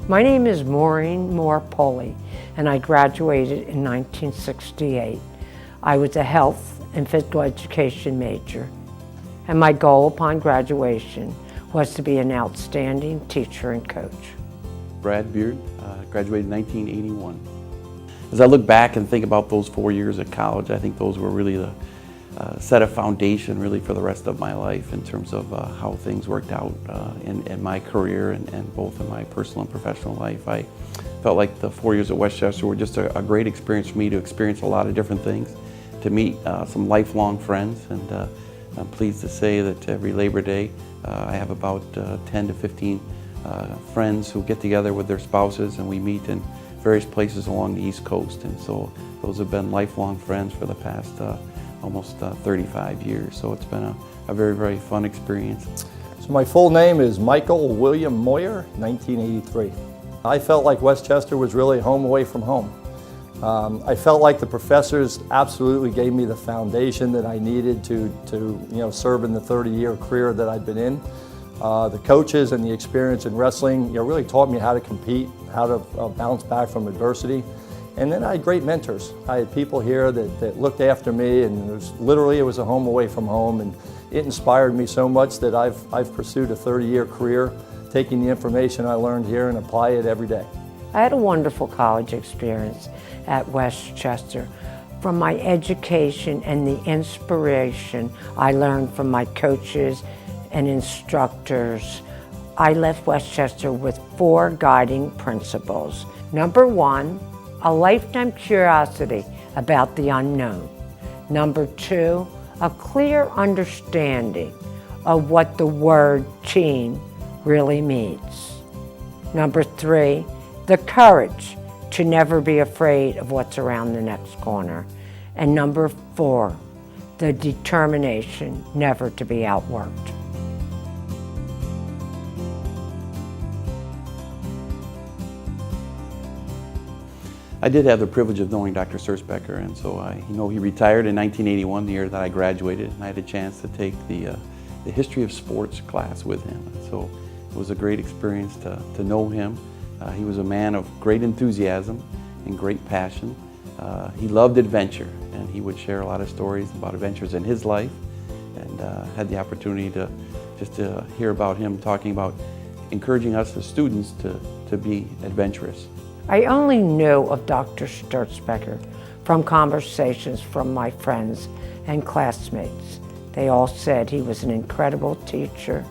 My name is Maureen Moore-Poley, and I graduated in 1968. I was a health and physical education major, and my goal upon graduation was to be an outstanding teacher and coach. Brad Beard, graduated in 1981. As I look back and think about those 4 years at college, I think those were really the set a foundation really for the rest of my life in terms of how things worked out in my career and both in my personal and professional life. I felt like the 4 years at Westchester were just a great experience for me to experience a lot of different things, to meet some lifelong friends, and I'm pleased to say that every Labor Day I have about 10 to 15 friends who get together with their spouses, and we meet in various places along the East Coast, and so those have been lifelong friends for the past almost 35 years. So it's been a very, very fun experience. So my full name is Michael William Moyer, 1983. I felt like Westchester was really home away from home. I felt like the professors absolutely gave me the foundation that I needed to serve in the 30-year career that I've been in. The coaches and the experience in wrestling really taught me how to compete, how to bounce back from adversity. And then I had great mentors. I had people here that looked after me, and it was a home away from home, and it inspired me so much that I've pursued a 30-year career, taking the information I learned here and apply it every day. I had a wonderful college experience at Westchester. From my education and the inspiration I learned from my coaches and instructors, I left Westchester with 4 guiding principles. Number 1, a lifetime curiosity about the unknown. Number 2, a clear understanding of what the word teen really means. Number 3, the courage to never be afraid of what's around the next corner. And number 4, the determination never to be outworked. I did have the privilege of knowing Dr. Sturzebecker, and so he retired in 1981, the year that I graduated, and I had a chance to take the history of sports class with him. And so it was a great experience to know him. He was a man of great enthusiasm and great passion. He loved adventure, and he would share a lot of stories about adventures in his life, and had the opportunity to hear about him talking about encouraging us as students to be adventurous. I only knew of Dr. Sturzebecker from conversations from my friends and classmates. They all said he was an incredible teacher,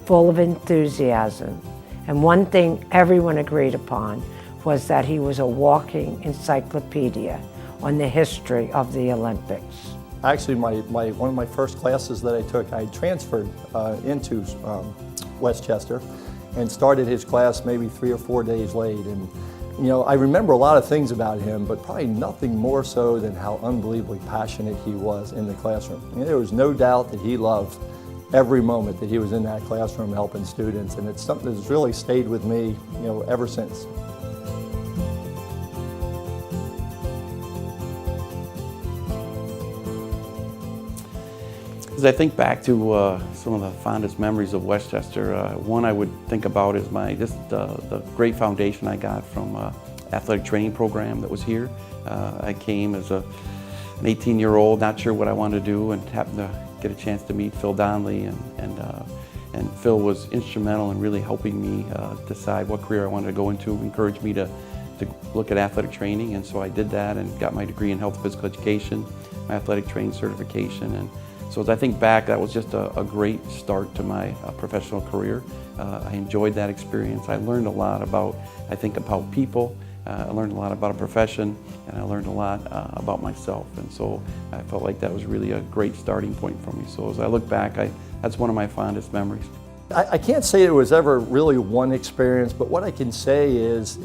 full of enthusiasm, and one thing everyone agreed upon was that he was a walking encyclopedia on the history of the Olympics. Actually, one of my first classes that I took, I transferred into Westchester and started his class maybe 3 or 4 days late. And I remember a lot of things about him, but probably nothing more so than how unbelievably passionate he was in the classroom. There was no doubt that he loved every moment that he was in that classroom helping students, and it's something that's really stayed with me, ever since. As I think back to some of the fondest memories of Westchester, one I would think about is the great foundation I got from athletic training program that was here. I came as an 18-year-old, not sure what I wanted to do, and happened to get a chance to meet Phil Donnelly, and Phil was instrumental in really helping me decide what career I wanted to go into, encouraged me to look at athletic training, and so I did that and got my degree in health and physical education, my athletic training certification. And so as I think back, that was just a great start to my professional career. I enjoyed that experience. I learned a lot about people. I learned a lot about a profession, and I learned a lot about myself. And so I felt like that was really a great starting point for me. So as I look back, that's one of my fondest memories. I can't say it was ever really one experience, but what I can say is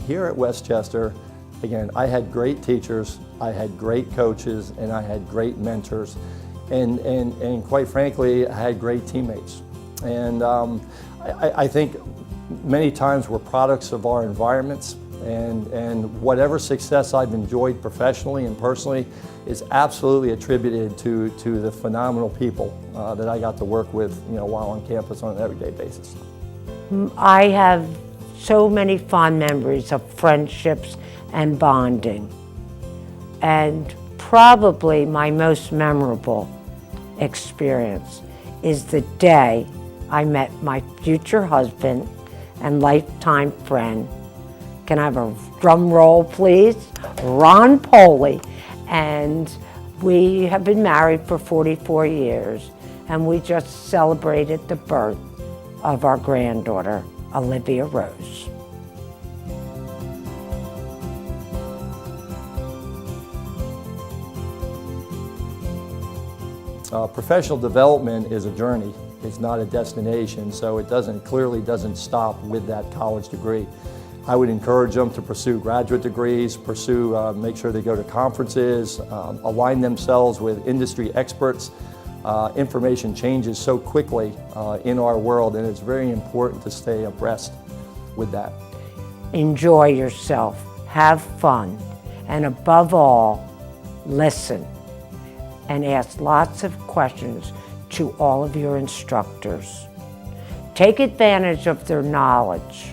here at Westchester, again, I had great teachers, I had great coaches, and I had great mentors. And quite frankly, I had great teammates. And I think many times we're products of our environments, and whatever success I've enjoyed professionally and personally is absolutely attributed to the phenomenal people that I got to work with while on campus on an everyday basis. I have so many fond memories of friendships and bonding. And probably my most memorable experience is the day I met my future husband and lifetime friend. Can I have a drum roll, please? Ron Poley. And we have been married for 44 years, and we just celebrated the birth of our granddaughter, Olivia Rose. Professional development is a journey. It's not a destination, so it clearly doesn't stop with that college degree. I would encourage them to pursue graduate degrees, make sure they go to conferences, align themselves with industry experts. Information changes so quickly in our world, and it's very important to stay abreast with that. Enjoy yourself, have fun, and above all, listen and ask lots of questions to all of your instructors. Take advantage of their knowledge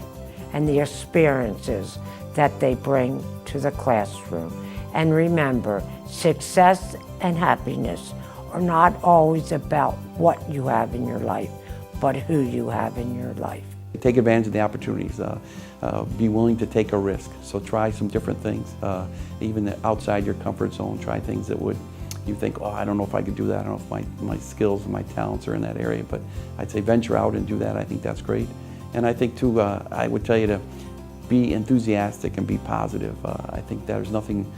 and the experiences that they bring to the classroom. And remember, success and happiness are not always about what you have in your life, but who you have in your life. Take advantage of the opportunities. Be willing to take a risk. So try some different things. Even outside your comfort zone, try things that you think, oh, I don't know if I could do that. I don't know if my skills and my talents are in that area, but I'd say venture out and do that. I think that's great. And I think too, I would tell you to be enthusiastic and be positive. I think there's nothing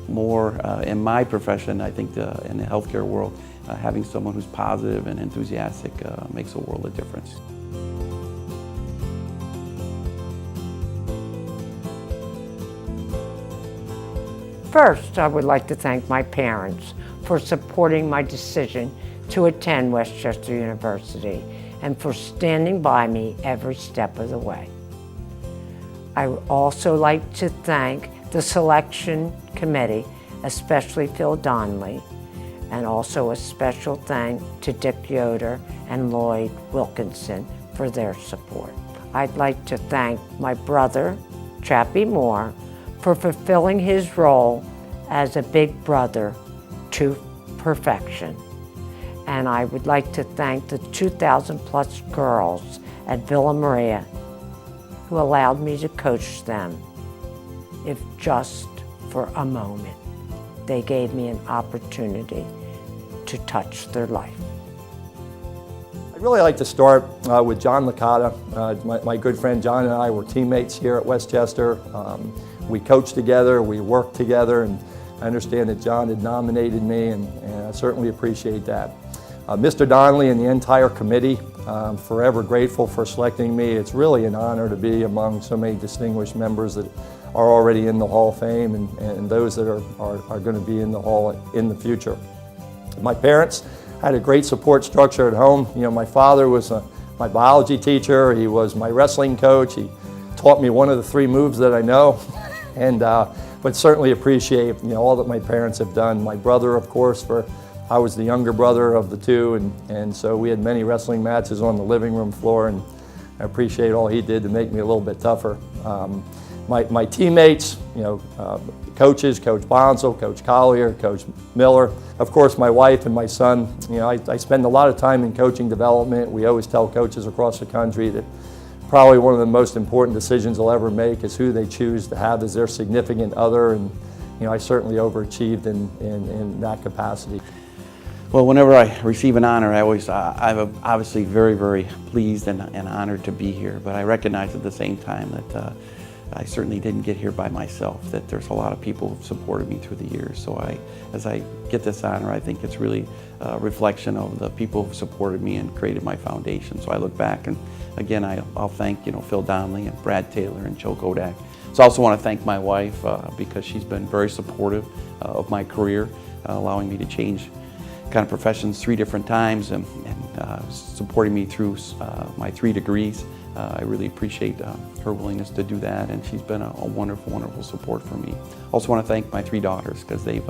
more in my profession, I think in the healthcare world, having someone who's positive and enthusiastic makes a world of difference. First, I would like to thank my parents for supporting my decision to attend Westchester University and for standing by me every step of the way. I would also like to thank the selection committee, especially Phil Donnelly, and also a special thank to Dick Yoder and Lloyd Wilkinson for their support. I'd like to thank my brother, Chappie Moore, for fulfilling his role as a big brother to perfection. And I would like to thank the 2,000 plus girls at Villa Maria who allowed me to coach them, if just for a moment. They gave me an opportunity to touch their life. I'd really like to start with John Licata. My good friend John and I were teammates here at Westchester. We coached together, we worked together, and I understand that John had nominated me, and I certainly appreciate that. Mr. Donnelly and the entire committee, I'm forever grateful for selecting me. It's really an honor to be among so many distinguished members that are already in the Hall of Fame and those that are going to be in the Hall in the future. My parents had a great support structure at home. You know, my father was my biology teacher, he was my wrestling coach, he taught me one of the 3 moves that I know. But certainly appreciate all that my parents have done. My brother, of course, I was the younger brother of the 2, and so we had many wrestling matches on the living room floor, and I appreciate all he did to make me a little bit tougher. My teammates, coaches, Coach Bonsall, Coach Collier, Coach Miller, of course my wife and my son. I spend a lot of time in coaching development. We always tell coaches across the country that probably one of the most important decisions they'll ever make is who they choose to have as their significant other, and I certainly overachieved in that capacity. Well, whenever I receive an honor, I'm obviously very, very pleased and honored to be here, but I recognize at the same time that I certainly didn't get here by myself, that there's a lot of people who've supported me through the years. So as I get this honor, I think it's really a reflection of the people who've supported me and created my foundation. So I look back, and again, I'll thank Phil Donnelly and Brad Taylor and Joe Kodak. So I also want to thank my wife because she's been very supportive of my career, allowing me to change kind of professions 3 different times and supporting me through my 3 degrees. I really appreciate her willingness to do that, and she's been a wonderful, wonderful support for me. Also want to thank my 3 daughters, because they've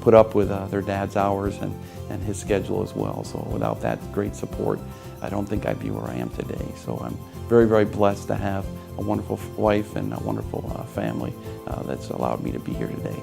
put up with their dad's hours and his schedule as well. So without that great support, I don't think I'd be where I am today. So I'm very, very blessed to have a wonderful wife and a wonderful family that's allowed me to be here today.